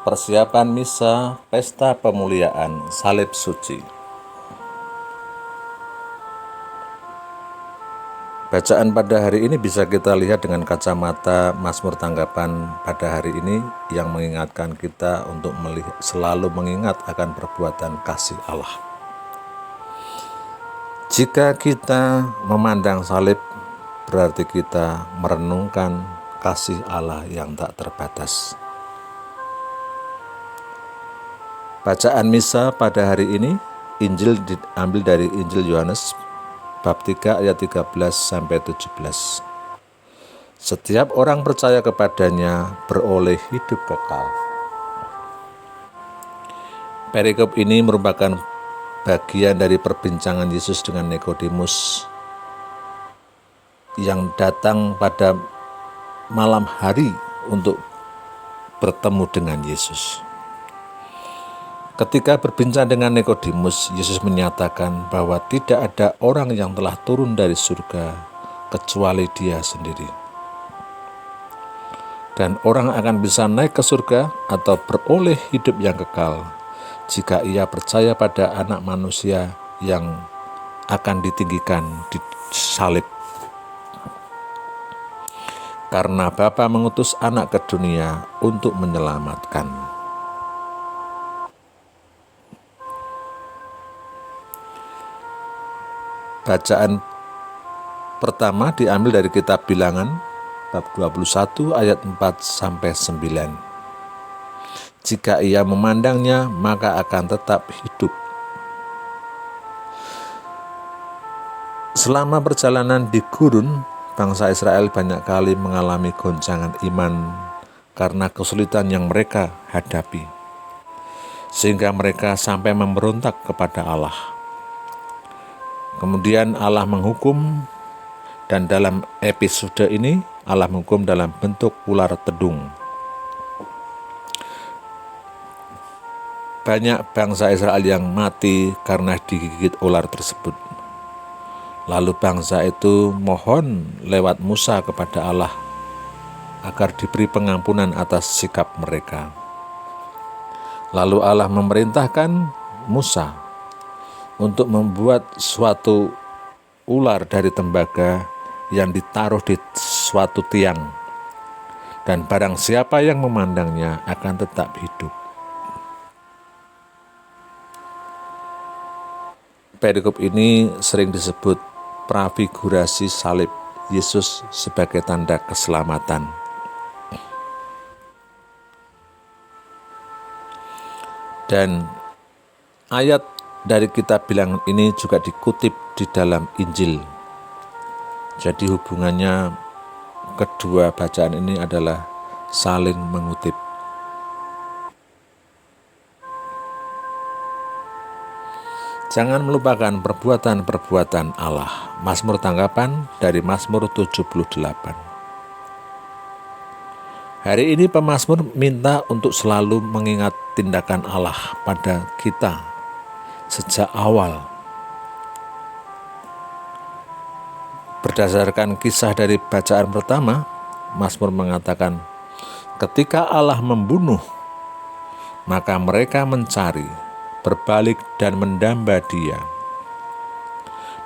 Persiapan misa pesta pemuliaan salib suci. Bacaan pada hari ini bisa kita lihat dengan kacamata Mazmur Tanggapan pada hari ini yang mengingatkan kita untuk selalu mengingat akan perbuatan kasih Allah. Jika kita memandang salib, berarti kita merenungkan kasih Allah yang tak terbatas. Bacaan misa pada hari ini, Injil diambil dari Injil Yohanes bab 3 ayat 13-17. Setiap orang percaya kepadanya beroleh hidup kekal. Perikop ini merupakan bagian dari perbincangan Yesus dengan Nikodemus yang datang pada malam hari untuk bertemu dengan Yesus. Ketika berbincang dengan Nikodemus, Yesus menyatakan bahwa tidak ada orang yang telah turun dari surga kecuali Dia sendiri. Dan orang akan bisa naik ke surga atau beroleh hidup yang kekal jika ia percaya pada Anak Manusia yang akan ditinggikan di salib. Karena Bapa mengutus Anak ke dunia untuk menyelamatkan. Bacaan pertama diambil dari kitab Bilangan bab 21 ayat 4-9. Jika ia memandangnya, maka akan tetap hidup. Selama perjalanan di gurun, bangsa Israel banyak kali mengalami goncangan iman karena kesulitan yang mereka hadapi, sehingga mereka sampai memberontak kepada Allah. Kemudian Allah menghukum, dan dalam episode ini Allah menghukum dalam bentuk ular tedung. Banyak bangsa Israel yang mati karena digigit ular tersebut. Lalu bangsa itu mohon lewat Musa kepada Allah agar diberi pengampunan atas sikap mereka. Lalu Allah memerintahkan Musa untuk membuat suatu ular dari tembaga yang ditaruh di suatu tiang, dan barang siapa yang memandangnya akan tetap hidup. Perikop ini sering disebut prafigurasi salib Yesus sebagai tanda keselamatan. Dan ayat dari kitab Bilangan ini juga dikutip di dalam Injil. Jadi hubungannya kedua bacaan ini adalah saling mengutip. Jangan melupakan perbuatan-perbuatan Allah. Mazmur Tanggapan dari Mazmur 78. Hari ini pemazmur minta untuk selalu mengingat tindakan Allah pada kita sejak awal. Berdasarkan kisah dari bacaan pertama, Mazmur mengatakan, ketika Allah membunuh, maka mereka mencari, berbalik dan mendamba Dia,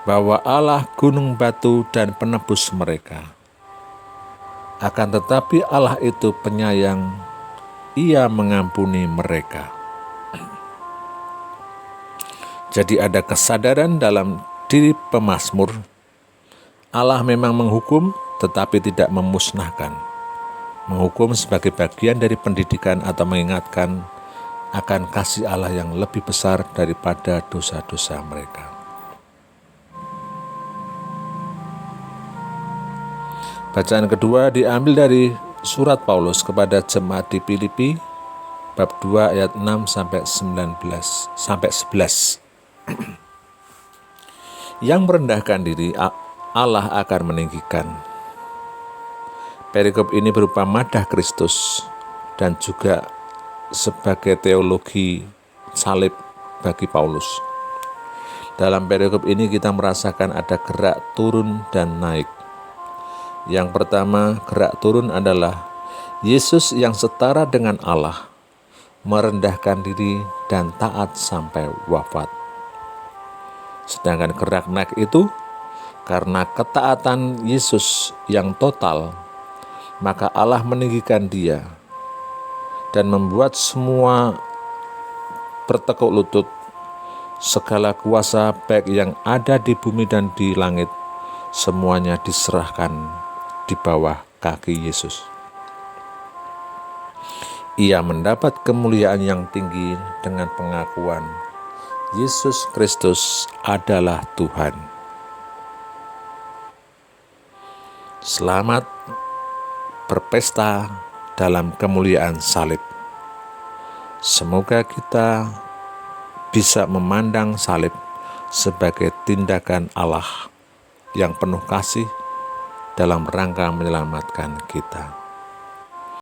bahwa Allah gunung batu dan penebus mereka. Akan tetapi Allah itu penyayang, Ia mengampuni mereka. Jadi ada kesadaran dalam diri pemazmur, Allah memang menghukum tetapi tidak memusnahkan. Menghukum sebagai bagian dari pendidikan atau mengingatkan akan kasih Allah yang lebih besar daripada dosa-dosa mereka. Bacaan kedua diambil dari surat Paulus kepada jemaat di Filipi bab 2 ayat 6-11. Yang merendahkan diri, Allah akan meninggikan. Perikop ini berupa madah Kristus dan juga sebagai teologi salib bagi Paulus. Dalam perikop ini kita merasakan ada gerak turun dan naik. Yang pertama, gerak turun adalah Yesus yang setara dengan Allah, merendahkan diri dan taat sampai wafat. Sedangkan gerak naik itu karena ketaatan Yesus yang total, maka Allah meninggikan dia dan membuat semua bertekuk lutut, segala kuasa baik yang ada di bumi dan di langit, semuanya diserahkan di bawah kaki Yesus. Ia mendapat kemuliaan yang tinggi dengan pengakuan Yesus Kristus adalah Tuhan. Selamat berpesta dalam kemuliaan salib. Semoga kita bisa memandang salib sebagai tindakan Allah yang penuh kasih dalam rangka menyelamatkan kita.